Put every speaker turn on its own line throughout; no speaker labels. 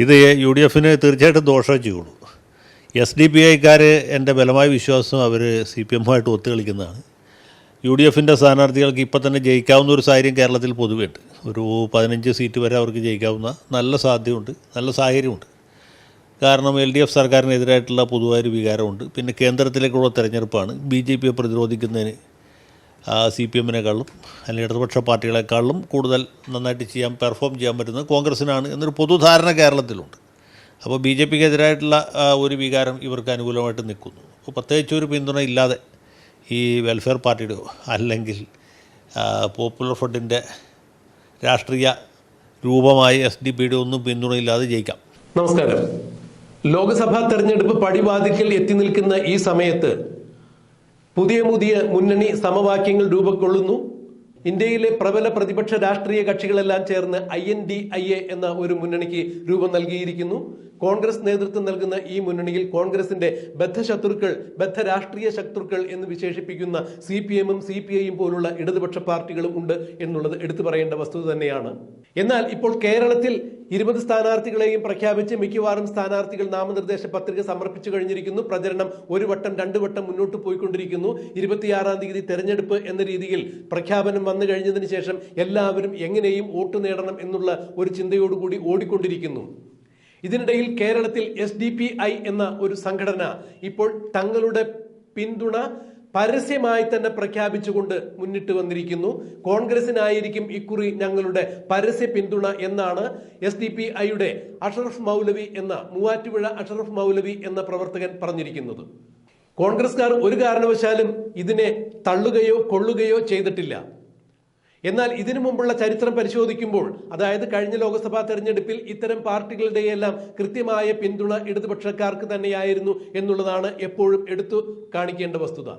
ഇത് U D എഫിന് തീർച്ചയായിട്ടും ദോഷമേ ചെയ്യുള്ളൂ. SDPIക്കാർ എൻ്റെ ബലമായ വിശ്വാസം അവർ CPM-ആയിട്ട് ഒത്തുകളിക്കുന്നതാണ്. യു ഡി എഫിൻ്റെ സ്ഥാനാർത്ഥികൾക്ക് ഇപ്പം തന്നെ ജയിക്കാവുന്ന ഒരു സാഹചര്യം കേരളത്തിൽ പൊതുവേ ഉണ്ട്. ഒരു 15 സീറ്റ് വരെ അവർക്ക് ജയിക്കാവുന്ന നല്ല സാധ്യതയുണ്ട്, നല്ല സാഹചര്യമുണ്ട്. കാരണം LDF സർക്കാരിനെതിരായിട്ടുള്ള പൊതുവായൊരു വികാരമുണ്ട്. പിന്നെ കേന്ദ്രത്തിലേക്കുള്ള തെരഞ്ഞെടുപ്പാണ്. BJP-യെ പ്രതിരോധിക്കുന്നതിന് CPM-നേക്കാളും അല്ലെങ്കിൽ ഇടതുപക്ഷ പാർട്ടികളെക്കാളും കൂടുതൽ നന്നായിട്ട് പെർഫോം ചെയ്യാൻ പറ്റുന്നത് കോൺഗ്രസ്സിനാണ് എന്നൊരു പൊതുധാരണ കേരളത്തിലുണ്ട്. അപ്പോൾ BJP-ക്കെതിരായിട്ടുള്ള ഒരു വികാരം ഇവർക്ക് അനുകൂലമായിട്ട് നിൽക്കുന്നു. അപ്പോൾ പ്രത്യേകിച്ച് ഒരു പിന്തുണ ഇല്ലാതെ ഈ വെൽഫെയർ പാർട്ടിയുടെയോ അല്ലെങ്കിൽ പോപ്പുലർ ഫ്രണ്ടിൻ്റെ രാഷ്ട്രീയ രൂപമായ SDP-യുടെ ഒന്നും പിന്തുണയില്ലാതെ ജയിക്കാം.
നമസ്കാരം. ലോക്സഭാ തെരഞ്ഞെടുപ്പ് പടിവാതിക്കൽ എത്തി നിൽക്കുന്ന ഈ സമയത്ത് പുതിയ മുന്നണി സമവാക്യങ്ങൾ രൂപം. ഇന്ത്യയിലെ പ്രബല പ്രതിപക്ഷ രാഷ്ട്രീയ കക്ഷികളെല്ലാം ചേർന്ന് INDIA എന്ന ഒരു മുന്നണിക്ക് രൂപം നൽകിയിരിക്കുന്നു. കോൺഗ്രസ് നേതൃത്വം നൽകുന്ന ഈ മുന്നണിയിൽ കോൺഗ്രസിന്റെ ബദ്ധ രാഷ്ട്രീയ ശത്രുക്കൾ എന്ന് വിശേഷിപ്പിക്കുന്ന CPM-ഉം CPI-യും പോലുള്ള ഇടതുപക്ഷ പാർട്ടികളും ഉണ്ട് എന്നുള്ളത് എടുത്തു പറയേണ്ട വസ്തുത തന്നെയാണ്. എന്നാൽ ഇപ്പോൾ കേരളത്തിൽ 20 സ്ഥാനാർത്ഥികളെയും പ്രഖ്യാപിച്ച് മിക്കവാറും സ്ഥാനാർത്ഥികൾ നാമനിർദ്ദേശ പത്രിക സമർപ്പിച്ചു കഴിഞ്ഞിരിക്കുന്നു. പ്രചരണം 1 വട്ടം 2 വട്ടം മുന്നോട്ട് പോയിക്കൊണ്ടിരിക്കുന്നു. 26-ാം തീയതി തെരഞ്ഞെടുപ്പ് എന്ന രീതിയിൽ പ്രഖ്യാപനം വന്നു കഴിഞ്ഞതിന് ശേഷം എല്ലാവരും എങ്ങനെയും വോട്ട് നേടണം എന്നുള്ള ഒരു ചിന്തയോടുകൂടി ഓടിക്കൊണ്ടിരിക്കുന്നു. ഇതിനിടയിൽ കേരളത്തിൽ SDPI എന്ന ഒരു സംഘടന ഇപ്പോൾ തങ്ങളുടെ പിന്തുണ പരസ്യമായി തന്നെ പ്രഖ്യാപിച്ചുകൊണ്ട് മുന്നിട്ട് വന്നിരിക്കുന്നു. കോൺഗ്രസിനായിരിക്കും ഇക്കുറി ഞങ്ങളുടെ പരസ്യ പിന്തുണ എന്നാണ് SDPIയുടെ മൂവാറ്റുപുഴ അഷറഫ് മൗലവി എന്ന പ്രവർത്തകൻ പറഞ്ഞിരിക്കുന്നത്. കോൺഗ്രസ്കാർ ഒരു കാരണവശാലും ഇതിനെ തള്ളുകയോ കൊള്ളുകയോ ചെയ്തിട്ടില്ല. എന്നാൽ ഇതിനു മുമ്പുള്ള ചരിത്രം പരിശോധിക്കുമ്പോൾ, അതായത് കഴിഞ്ഞ ലോക്സഭാ തെരഞ്ഞെടുപ്പിൽ ഇത്തരം പാർട്ടികളുടെയെല്ലാം കൃത്യമായ പിന്തുണ ഇടതുപക്ഷക്കാർക്ക് തന്നെയായിരുന്നു എന്നുള്ളതാണ് എപ്പോഴും എടുത്തു കാണിക്കേണ്ട വസ്തുത.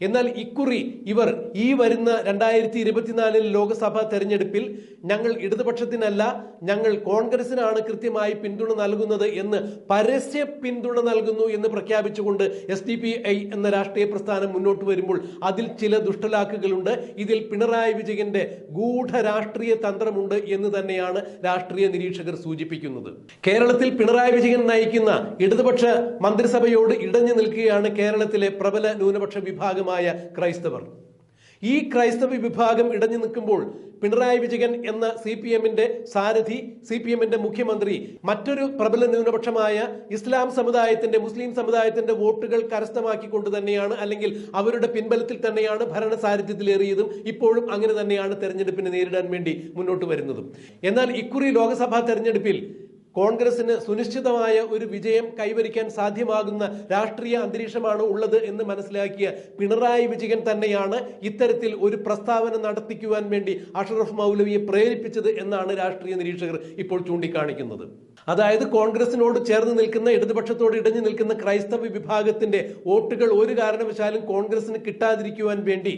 എന്നാൽ ഇക്കുറി ഇവർ ഈ വരുന്ന 2024 ലോക്സഭാ തെരഞ്ഞെടുപ്പിൽ ഞങ്ങൾ ഇടതുപക്ഷത്തിനല്ല, ഞങ്ങൾ കോൺഗ്രസിനാണ് കൃത്യമായി പിന്തുണ നൽകുന്നത് എന്ന് പരസ്യ പിന്തുണ നൽകുന്നു എന്ന് പ്രഖ്യാപിച്ചുകൊണ്ട് SDPI എന്ന രാഷ്ട്രീയ പ്രസ്ഥാനം മുന്നോട്ട് വരുമ്പോൾ അതിൽ ചില ദുഷ്ടലാക്കുകളുണ്ട്. ഇതിൽ പിണറായി വിജയന്റെ ഗൂഢ രാഷ്ട്രീയ തന്ത്രമുണ്ട് എന്ന് തന്നെയാണ് രാഷ്ട്രീയ നിരീക്ഷകർ സൂചിപ്പിക്കുന്നത്. കേരളത്തിൽ പിണറായി വിജയൻ നയിക്കുന്ന ഇടതുപക്ഷ മന്ത്രിസഭയോട് ഇടഞ്ഞു നിൽക്കുകയാണ് കേരളത്തിലെ പ്രബല ന്യൂനപക്ഷ വിഭാഗമായ ക്രൈസ്തവർ. ഈ ക്രൈസ്തവ വിഭാഗം ഇടഞ്ഞു നിൽക്കുമ്പോൾ പിണറായി വിജയൻ എന്ന CPM-ന്റെ സാരഥി, CPM-ന്റെ മുഖ്യമന്ത്രി മറ്റൊരു പ്രബല ന്യൂനപക്ഷമായ മുസ്ലിം സമുദായത്തിന്റെ വോട്ടുകൾ കരസ്ഥമാക്കിക്കൊണ്ട് തന്നെയാണ്, അല്ലെങ്കിൽ അവരുടെ പിൻബലത്തിൽ തന്നെയാണ് ഭരണ സാരഥ്യത്തിലേറിയതും ഇപ്പോഴും അങ്ങനെ തന്നെയാണ് തെരഞ്ഞെടുപ്പിനെ നേരിടാൻ വേണ്ടി മുന്നോട്ട് വരുന്നതും. എന്നാൽ ഇക്കുറി ലോക്സഭാ തെരഞ്ഞെടുപ്പിൽ കോൺഗ്രസിന് സുനിശ്ചിതമായ ഒരു വിജയം കൈവരിക്കാൻ സാധ്യമാകുന്ന രാഷ്ട്രീയ അന്തരീക്ഷമാണ് ഉള്ളത് എന്ന് മനസ്സിലാക്കിയ പിണറായി വിജയൻ തന്നെയാണ് ഇത്തരത്തിൽ ഒരു പ്രസ്താവന നടത്തിക്കുവാൻ വേണ്ടി അഷറഫ് മൗലവിയെ പ്രേരിപ്പിച്ചത് എന്നാണ് രാഷ്ട്രീയ നിരീക്ഷകർ ഇപ്പോൾ ചൂണ്ടിക്കാണിക്കുന്നത്. അതായത് കോൺഗ്രസിനോട് ചേർന്ന് നിൽക്കുന്ന, ഇടതുപക്ഷത്തോട് ഇടഞ്ഞു നിൽക്കുന്ന ക്രൈസ്തവ വിഭാഗത്തിന്റെ വോട്ടുകൾ ഒരു കാരണവശാലും കോൺഗ്രസിന് കിട്ടാതിരിക്കുവാൻ വേണ്ടി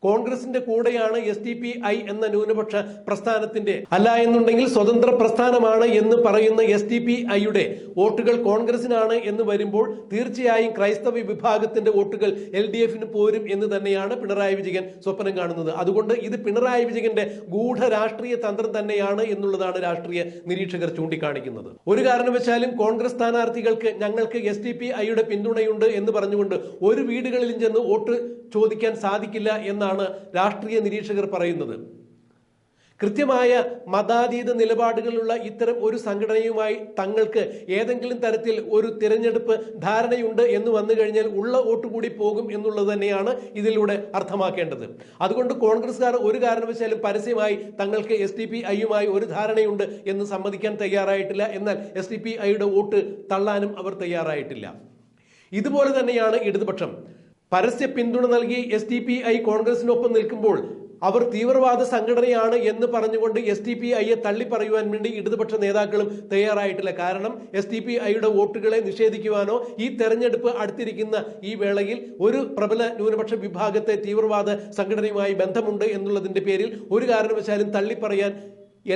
കോൺഗ്രസിന്റെ കൂടെയാണ് SDPI എന്ന ന്യൂനപക്ഷ പ്രസ്ഥാനത്തിന്റെ, അല്ല എന്നുണ്ടെങ്കിൽ സ്വതന്ത്ര പ്രസ്ഥാനമാണ് എന്ന് പറയുന്ന SDPIയുടെ വോട്ടുകൾ കോൺഗ്രസിനാണ് എന്ന് വരുമ്പോൾ തീർച്ചയായും ക്രൈസ്തവ വിഭാഗത്തിന്റെ വോട്ടുകൾ LDF-ന് പോരും എന്ന് തന്നെയാണ് പിണറായി വിജയൻ സ്വപ്നം കാണുന്നത്. അതുകൊണ്ട് ഇത് പിണറായി വിജയന്റെ ഗൂഢ രാഷ്ട്രീയ തന്ത്രം തന്നെയാണ് എന്നുള്ളതാണ് രാഷ്ട്രീയ നിരീക്ഷകർ ചൂണ്ടിക്കാണിക്കുന്നത്. ഒരു കാരണവശാലും കോൺഗ്രസ് സ്ഥാനാർത്ഥികൾക്ക് ഞങ്ങൾക്ക് SDPIയുടെ പിന്തുണയുണ്ട് എന്ന് പറഞ്ഞുകൊണ്ട് ഒരു വീടുകളിലും ചെന്ന് വോട്ട് ചോദിക്കാൻ സാധിക്കില്ല എന്നാണ് രാഷ്ട്രീയ നിരീക്ഷകർ പറയുന്നത്. കൃത്യമായ മതാതീത നിലപാടുകളുള്ള ഇത്തരം ഒരു സംഘടനയുമായി തങ്ങൾക്ക് ഏതെങ്കിലും തരത്തിൽ ഒരു തിരഞ്ഞെടുപ്പ് ധാരണയുണ്ട് എന്ന് വന്നു കഴിഞ്ഞാൽ ഉള്ള വോട്ട് കൂടി പോകും എന്നുള്ളത് തന്നെയാണ് ഇതിലൂടെ അർത്ഥമാക്കേണ്ടത്. അതുകൊണ്ട് കോൺഗ്രസ്സുകാർ ഒരു കാരണവശാലും പരസ്യമായി തങ്ങൾക്ക് SDPIയുമായി ഒരു ധാരണയുണ്ട് എന്ന് സമ്മതിക്കാൻ തയ്യാറായിട്ടില്ല. എന്നാൽ SDPIയുടെ വോട്ട് തള്ളാനും അവർ തയ്യാറായിട്ടില്ല. ഇതുപോലെ തന്നെയാണ് ഇടതുപക്ഷം. പരസ്യ പിന്തുണ നൽകി SDPI കോൺഗ്രസിനൊപ്പം നിൽക്കുമ്പോൾ അവർ തീവ്രവാദ സംഘടനയാണ് എന്ന് പറഞ്ഞുകൊണ്ട് SDPIയെ തള്ളിപ്പറയുവാൻ വേണ്ടി ഇടതുപക്ഷ നേതാക്കളും തയ്യാറായിട്ടില്ല. കാരണം SDPIയുടെ വോട്ടുകളെ നിഷേധിക്കുവാനോ ഈ തെരഞ്ഞെടുപ്പ് അടുത്തിരിക്കുന്ന ഈ വേളയിൽ ഒരു പ്രബല ന്യൂനപക്ഷ വിഭാഗത്തെ തീവ്രവാദ സംഘടനയുമായി ബന്ധമുണ്ട് എന്നുള്ളതിന്റെ പേരിൽ ഒരു കാരണവശാലും തള്ളിപ്പറയാൻ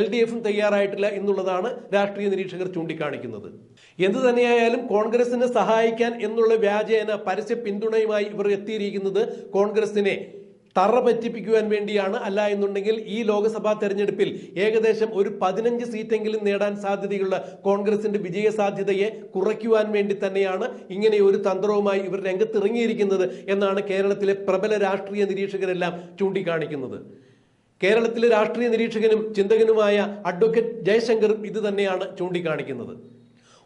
LDF-ഉം തയ്യാറായിട്ടില്ല എന്നുള്ളതാണ് രാഷ്ട്രീയ നിരീക്ഷകർ ചൂണ്ടിക്കാണിക്കുന്നത്. എന്തു തന്നെയായാലും കോൺഗ്രസിനെ സഹായിക്കാൻ എന്നുള്ള വ്യാജേന പരസ്യ പിന്തുണയുമായി ഇവർ എത്തിയിരിക്കുന്നത് കോൺഗ്രസിനെ തറ പറ്റിപ്പിക്കുവാൻ വേണ്ടിയാണ്. അല്ല എന്നുണ്ടെങ്കിൽ ഈ ലോക്സഭാ തെരഞ്ഞെടുപ്പിൽ ഏകദേശം ഒരു 15 സീറ്റെങ്കിലും നേടാൻ സാധ്യതയുള്ള കോൺഗ്രസിന്റെ വിജയ സാധ്യതയെ കുറയ്ക്കുവാൻ വേണ്ടി തന്നെയാണ് ഇങ്ങനെ ഒരു തന്ത്രവുമായി ഇവർ രംഗത്തിറങ്ങിയിരിക്കുന്നത് എന്നാണ് കേരളത്തിലെ പ്രബല രാഷ്ട്രീയ നിരീക്ഷകരെല്ലാം ചൂണ്ടിക്കാണിക്കുന്നത്. കേരളത്തിലെ രാഷ്ട്രീയ നിരീക്ഷകനും ചിന്തകനുമായ അഡ്വക്കേറ്റ് ജയശങ്കറും ഇത് തന്നെയാണ് ചൂണ്ടിക്കാണിക്കുന്നത്.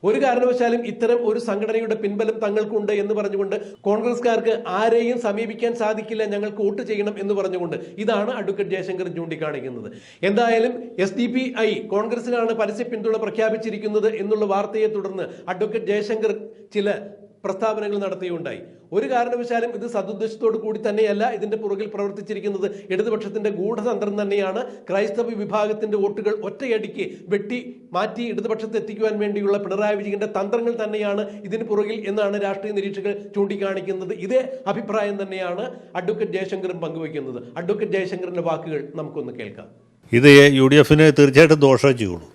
ഒരു കാരണവശാലും ഇത്തരം ഒരു സംഘടനയുടെ പിൻബലം തങ്ങൾക്കുണ്ട് എന്ന് പറഞ്ഞുകൊണ്ട് കോൺഗ്രസ്കാർക്ക് ആരെയും സമീപിക്കാൻ സാധിക്കില്ല, ഞങ്ങൾക്ക് വോട്ട് ചെയ്യണം എന്ന് പറഞ്ഞുകൊണ്ട് ഇതാണ് അഡ്വക്കേറ്റ് ജയശങ്കർ ചൂണ്ടിക്കാണിക്കുന്നത്. എന്തായാലും SDPI കോൺഗ്രസിനാണ് പരസ്യ പിന്തുണ പ്രഖ്യാപിച്ചിരിക്കുന്നത് എന്നുള്ള വാർത്തയെ തുടർന്ന് അഡ്വക്കേറ്റ് ജയശങ്കർ ചില പ്രസ്താവനകൾ നടത്തുകയുണ്ടായി. ഒരു കാരണവശാലും ഇത് സദുദ്ദേശത്തോടു കൂടി തന്നെയല്ല ഇതിന്റെ പുറകിൽ പ്രവർത്തിച്ചിരിക്കുന്നത് ഇടതുപക്ഷത്തിന്റെ ഗൂഢതന്ത്രം തന്നെയാണ്. ക്രൈസ്തവ വിഭാഗത്തിന്റെ വോട്ടുകൾ ഒറ്റയടിക്ക് വെട്ടി മാറ്റി ഇടതുപക്ഷത്ത് എത്തിക്കുവാൻ വേണ്ടിയുള്ള പിണറായി വിജയന്റെ തന്ത്രങ്ങൾ തന്നെയാണ് ഇതിന് പുറകിൽ എന്നാണ് രാഷ്ട്രീയ നിരീക്ഷകർ ചൂണ്ടിക്കാണിക്കുന്നത്. ഇതേ അഭിപ്രായം തന്നെയാണ് അഡ്വക്കേറ്റ് ജയശങ്കറും പങ്കുവയ്ക്കുന്നത്. അഡ്വക്കേറ്റ് ജയശങ്കറിന്റെ വാക്കുകൾ നമുക്കൊന്ന് കേൾക്കാം.
ഇത് UDF തീർച്ചയായിട്ടും ദോഷം ചെയ്യുള്ളൂ.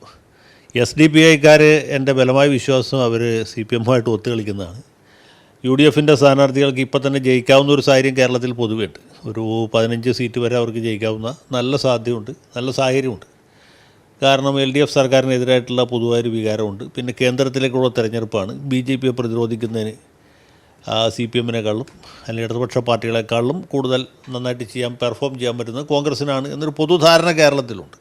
SDPIക്കാർ എൻ്റെ ബലമായ വിശ്വാസം അവർ CPM-ആയിട്ട് ഒത്തുകളിക്കുന്നതാണ്. UDF സ്ഥാനാർത്ഥികൾക്ക് ഇപ്പം തന്നെ ജയിക്കാവുന്ന ഒരു സാഹചര്യം കേരളത്തിൽ പൊതുവെ ഉണ്ട്. ഒരു 15 സീറ്റ് വരെ അവർക്ക് ജയിക്കാവുന്ന നല്ല സാധ്യതയുണ്ട്, നല്ല സാഹചര്യമുണ്ട്. കാരണം LDF സർക്കാരിനെതിരായിട്ടുള്ള പൊതുവായൊരു വികാരമുണ്ട്. പിന്നെ കേന്ദ്രത്തിലേക്കുള്ള തെരഞ്ഞെടുപ്പാണ്. BJP പ്രതിരോധിക്കുന്നതിന് CPM-നേക്കാളും അല്ലെങ്കിൽ ഇടതുപക്ഷ പാർട്ടികളെക്കാളും കൂടുതൽ നന്നായിട്ട് പെർഫോം ചെയ്യാൻ പറ്റുന്നത് കോൺഗ്രസിനാണ് എന്നൊരു പൊതുധാരണ കേരളത്തിലുണ്ട്.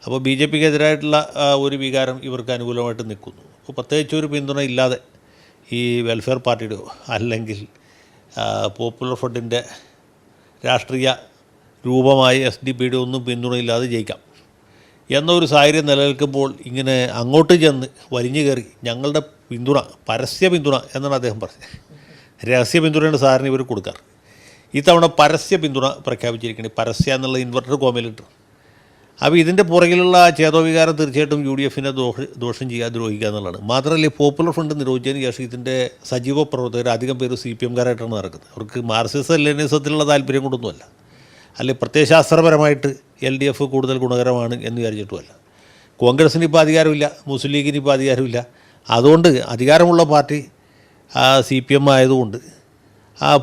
അപ്പോൾ BJP-ക്കെതിരായിട്ടുള്ള ഒരു വികാരം ഇവർക്ക് അനുകൂലമായിട്ട് നിൽക്കുന്നു. അപ്പോൾ പ്രത്യേകിച്ച് ഒരു പിന്തുണ ഇല്ലാതെ ഈ വെൽഫെയർ പാർട്ടിയുടെയോ അല്ലെങ്കിൽ പോപ്പുലർ ഫ്രണ്ടിൻ്റെ രാഷ്ട്രീയ രൂപമായ SDP-യുടെ ഒന്നും പിന്തുണയില്ലാതെ ജയിക്കാം എന്നൊരു സാഹചര്യം നിലനിൽക്കുമ്പോൾ ഇങ്ങനെ അങ്ങോട്ട് ചെന്ന് വലിഞ്ഞു കയറി ഞങ്ങളുടെ പിന്തുണ പരസ്യ പിന്തുണ എന്നാണ് അദ്ദേഹം പറഞ്ഞത്. രഹസ്യ പിന്തുണയുടെ സാധാരണ ഇവർ കൊടുക്കാറ്. ഇത്തവണ പരസ്യ പിന്തുണ പ്രഖ്യാപിച്ചിരിക്കുന്നത് പരസ്യ എന്നുള്ള ഇൻവെർട്ടർ കോമയിലിട്ട്. അപ്പോൾ ഇതിൻ്റെ പുറകിലുള്ള ചേതോവികാരം തീർച്ചയായിട്ടും UDF-നെ ദോഷം ചെയ്യാതെ ദ്രോഹിക്കുക എന്നുള്ളതാണ്. മാത്രമല്ല പോപ്പുലർ ഫ്രണ്ട് നിരോധിച്ചതിന് ശേഷം ഇതിൻ്റെ സജീവ പ്രവർത്തകർ അധികം പേര് CPM-കാരായിട്ടാണ് നടക്കുന്നത്. അവർക്ക് മാർക്സിസ ലെനിനിസത്തിലുള്ള താല്പര്യം കൊണ്ടൊന്നുമല്ല, അല്ലെങ്കിൽ പ്രത്യയശാസ്ത്രപരമായിട്ട് LDF കൂടുതൽ ഗുണകരമാണ് എന്ന് വിചാരിച്ചിട്ടുമല്ല. കോൺഗ്രസിന് ഇപ്പോൾ അധികാരമില്ല, മുസ്ലിം ലീഗിന് ഇപ്പോൾ അധികാരമില്ല. അതുകൊണ്ട് അധികാരമുള്ള പാർട്ടി CPM ആയതുകൊണ്ട്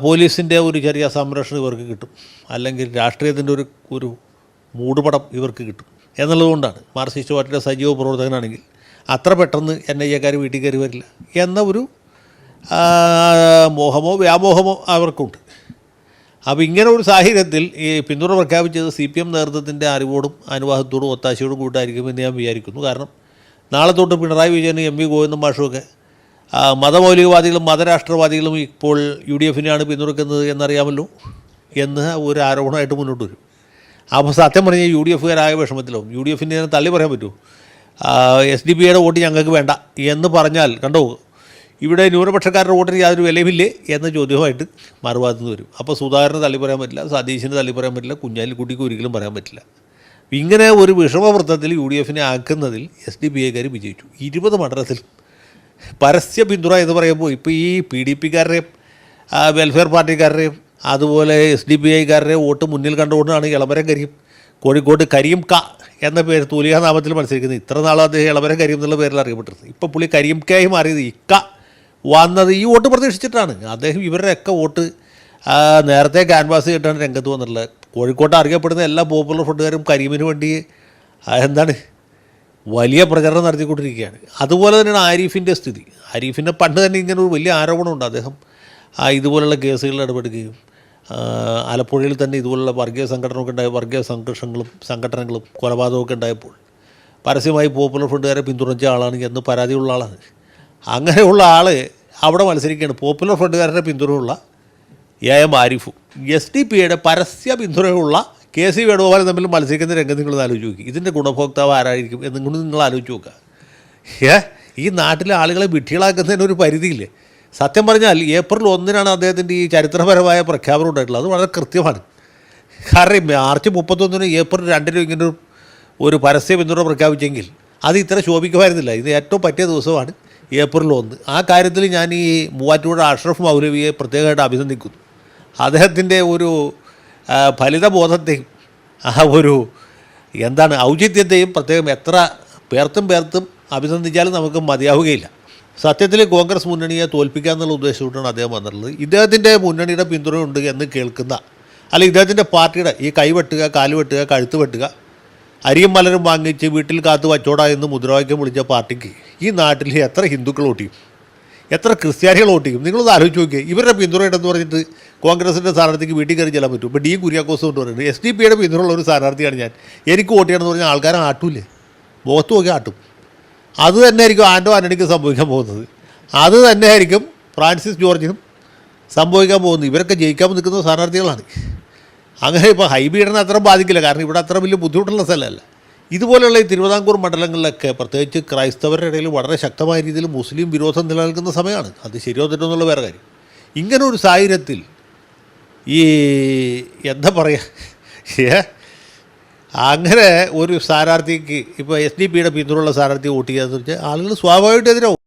പോലീസിൻ്റെ ഒരു ചെറിയ സംരക്ഷണം ഇവർക്ക് കിട്ടും, അല്ലെങ്കിൽ രാഷ്ട്രീയത്തിൻ്റെ ഒരു മൂടുപടം ഇവർക്ക് കിട്ടും എന്നുള്ളതുകൊണ്ടാണ്. മാർക്സിസ്റ്റ് പാർട്ടിയുടെ സജീവ പ്രവർത്തകനാണെങ്കിൽ അത്ര പെട്ടെന്ന് NIA-ക്കാർ വീട്ടിൽ കയറി വരില്ല എന്ന ഒരു മോഹമോ വ്യാമോഹമോ അവർക്കുണ്ട്. അപ്പോൾ ഇങ്ങനെ ഒരു സാഹചര്യത്തിൽ ഈ പിന്തുണ പ്രഖ്യാപിച്ചത് CPM നേതൃത്വത്തിൻ്റെ അറിവോടും അനുവാദത്തോടും ഒത്താശയോടും കൂട്ടായിരിക്കുമെന്ന് ഞാൻ വിചാരിക്കുന്നു. കാരണം നാളെ തൊട്ട് പിണറായി വിജയനും MV ഗോവിന്ദൻ മാഷുമൊക്കെ മതമൗലികവാദികളും മതരാഷ്ട്രവാദികളും ഇപ്പോൾ UDF-നെയാണ് പിന്തുണയ്ക്കുന്നത് എന്നറിയാമല്ലോ എന്ന് ഒരു ആരോപണമായിട്ട് മുന്നോട്ട് വരും. അപ്പോൾ സത്യം പറഞ്ഞാൽ UDF-കാരായ വിഷമത്തിലാവും. UDF-നെ തള്ളി പറയാൻ പറ്റുമോ? SDP-യുടെ വോട്ട് ഞങ്ങൾക്ക് വേണ്ട എന്ന് പറഞ്ഞാൽ കണ്ടോ, ഇവിടെ ന്യൂനപക്ഷക്കാരുടെ വോട്ടിന് യാതൊരു വിലയുമില്ലേ എന്ന ചോദ്യമായിട്ട് മറുഭാഗത്ത് നിന്ന് വരും. അപ്പോൾ സുധാകരന് തള്ളി പറയാൻ പറ്റില്ല, സതീശിന് തള്ളി പറയാൻ പറ്റില്ല, കുഞ്ഞാലിക്കുട്ടിക്ക് ഒരിക്കലും പറയാൻ പറ്റില്ല. ഇങ്ങനെ ഒരു വിഷമവൃത്തത്തിൽ UDF-നെ ആക്കുന്നതിൽ SDP-കാർ വിജയിച്ചു. 20 മണ്ഡലത്തിൽ പരസ്യ പിന്തുണ എന്ന് പറയുമ്പോൾ ഇപ്പോൾ ഈ PDP-കാരുടെയും വെൽഫെയർ പാർട്ടിക്കാരുടെയും അതുപോലെ SDP-കാരുടെ വോട്ട് മുന്നിൽ കണ്ടുകൊണ്ടാണ് എളമരം കരീം കോഴിക്കോട് കരീം ക എന്ന പേര് തൂലികാനാമത്തിൽ മത്സരിക്കുന്നത്. ഇത്ര നാളും അദ്ദേഹം എളമരം കരീം എന്നുള്ള പേരിൽ അറിയപ്പെട്ടിരുന്നത്. ഇപ്പോൾ പുള്ളി കരീം കയായി മാറിയത് ഇക്ക വന്നത് ഈ വോട്ട് പ്രതീക്ഷിച്ചിട്ടാണ്. അദ്ദേഹം ഇവരുടെയൊക്കെ വോട്ട് നേരത്തെ ക്യാൻവാസ് ചെയ്തിട്ടാണ് രംഗത്ത് വന്നിട്ടുള്ളത്. കോഴിക്കോട്ട് അറിയപ്പെടുന്ന എല്ലാ പോപ്പുലർ ഫ്രണ്ടുകാരും കരീമിന് വേണ്ടി എന്താണ് വലിയ പ്രചരണം നടത്തിക്കൊണ്ടിരിക്കുകയാണ്. അതുപോലെ തന്നെയാണ് ആരിഫിൻ്റെ സ്ഥിതി. ആരിഫിൻ്റെ പണ്ട് തന്നെ ഇങ്ങനെ ഒരു വലിയ ആരോപണമുണ്ട്. അദ്ദേഹം ഇതുപോലുള്ള കേസുകളിൽ ഇടപെടുകയും ആലപ്പുഴയിൽ തന്നെ ഇതുപോലുള്ള വർഗീയ സംഘടനകളൊക്കെ ഉണ്ടായ വർഗീയ സംഘടനകളും കൊലപാതകമൊക്കെ ഉണ്ടായപ്പോൾ പരസ്യമായി പോപ്പുലർ ഫ്രണ്ടുകാരെ പിന്തുണച്ച ആളാണ് എന്ന് പരാതിയുള്ള ആളാണ്. അങ്ങനെയുള്ള ആൾ അവിടെ മത്സരിക്കുകയാണ്. പോപ്പുലർ ഫ്രണ്ടുകാരുടെ പിന്തുണയുള്ള AM ആരിഫും SDP-യുടെ പരസ്യ പിന്തുണയുള്ള KC വേണുഗോപാലും തമ്മിൽ മത്സരിക്കുന്ന രംഗം നിങ്ങൾ ആലോചിച്ച് നോക്കി. ഇതിൻ്റെ ഗുണഭോക്താവ് ആരായിരിക്കും എന്നും കൂടി നിങ്ങൾ ആലോചിച്ച് നോക്കുക. ഈ നാട്ടിലെ ആളുകളെ വിഡ്ഢികളാക്കുന്നതിനൊരു പരിധിയില്ലേ? സത്യം പറഞ്ഞാൽ ഏപ്രിൽ 1-നാണ് അദ്ദേഹത്തിൻ്റെ ഈ ചരിത്രപരമായ പ്രഖ്യാപനം ഉണ്ടായിട്ടുള്ളത്. അത് വളരെ കൃത്യമാണ്. കാരണം മാർച്ച് 31-നും ഏപ്രിൽ 2-നും ഇങ്ങനെ ഒരു പരസ്യ പിന്തുണ പ്രഖ്യാപിച്ചെങ്കിൽ അത് ഇത്ര ശോഭിക്കുമായിരുന്നില്ല. ഇത് ഏറ്റവും പറ്റിയ ദിവസമാണ് ഏപ്രിൽ 1. ആ കാര്യത്തിൽ ഞാൻ ഈ മൂവാറ്റുപുഴ അഷ്റഫ് മൗലവിയെ പ്രത്യേകമായിട്ട് അഭിനന്ദിക്കുന്നു. അദ്ദേഹത്തിൻ്റെ ഒരു ഫലിതബോധത്തെയും ഒരു ഔചിത്യത്തെയും പ്രത്യേകം എത്ര പേർത്തും അഭിനന്ദിച്ചാലും നമുക്ക് മതിയാവുകയില്ല. സത്യത്തിൽ കോൺഗ്രസ് മുന്നണിയെ തോൽപ്പിക്കുക എന്നുള്ള ഉദ്ദേശത്തോട്ടാണ് അദ്ദേഹം വന്നിട്ടുള്ളത്. ഇദ്ദേഹത്തിൻ്റെ മുന്നണിയുടെ പിന്തുണയുണ്ട് എന്ന് കേൾക്കുന്ന അല്ല ഇദ്ദേഹത്തിൻ്റെ പാർട്ടിയുടെ ഈ കൈ വെട്ടുക, കാല് വെട്ടുക, കഴുത്ത് വെട്ടുക, അരിയും മലരും വാങ്ങിച്ച് വീട്ടിൽ കാത്ത് വച്ചോടാ എന്ന് മുദ്രാവാക്യം വിളിച്ച പാർട്ടിക്ക് ഈ നാട്ടിൽ എത്ര ഹിന്ദുക്കൾ വോട്ട് ചെയ്യും, എത്ര ക്രിസ്ത്യാനികൾ വോട്ട് ചെയ്യും? നിങ്ങളൊന്ന് ആലോചിച്ച് നോക്കിയേ. ഇവരുടെ പിന്തുണയുണ്ടെന്ന് പറഞ്ഞിട്ട് കോൺഗ്രസിൻ്റെ സ്ഥാനാർത്ഥിക്ക് വീട്ടിൽ കയറി ചെല്ലാൻ പറ്റും. ഇപ്പോൾ ഡി കുര്യാക്കോസ് കൊണ്ട് പറയുന്നത് SDP പിന്തുണയുള്ള ഒരു സ്ഥാനാർത്ഥിയാണ് ഞാൻ, എനിക്ക് വോട്ട് ചെയ്യണമെന്ന് പറഞ്ഞാൽ ആൾക്കാരെ ആട്ടൂലേ, മുഖത്ത് നോക്കി ആട്ടും. അത് തന്നെയായിരിക്കും ആൻഡോ ആൻ്റണിക്ക് സംഭവിക്കാൻ പോകുന്നത്. അത് തന്നെയായിരിക്കും ഫ്രാൻസിസ് ജോർജിനും സംഭവിക്കാൻ പോകുന്നത്. ഇവരൊക്കെ ജയിക്കാൻ നിൽക്കുന്ന സ്ഥാനാർത്ഥികളാണ്. അങ്ങനെ ഇപ്പോൾ ഹൈബീഡിനെ അത്ര ബാധിക്കില്ല, കാരണം ഇവിടെ അത്ര വലിയ ബുദ്ധിമുട്ടുള്ള സ്ഥലമല്ല. ഇതുപോലെയുള്ള ഈ തിരുവിതാംകൂർ മണ്ഡലങ്ങളിലൊക്കെ പ്രത്യേകിച്ച് ക്രൈസ്തവരുടെ ഇടയിൽ വളരെ ശക്തമായ രീതിയിൽ മുസ്ലിം വിരോധം നിലനിൽക്കുന്ന സമയമാണ്. അത് ശരിയോ തെറ്റോ എന്നുള്ള വേറെ കാര്യം. ഇങ്ങനെ ഒരു സാഹചര്യത്തിൽ ഈ എന്താ പറയുക, അങ്ങനെ ഒരു സ്ഥാനാർത്ഥിക്ക് ഇപ്പോൾ SDP പിന്തുണയുള്ള സ്ഥാനാർത്ഥി വോട്ട് ചെയ്യാന്ന് വെച്ചാൽ ആളുകൾ സ്വാഭാവികമായിട്ട് എതിരാവും.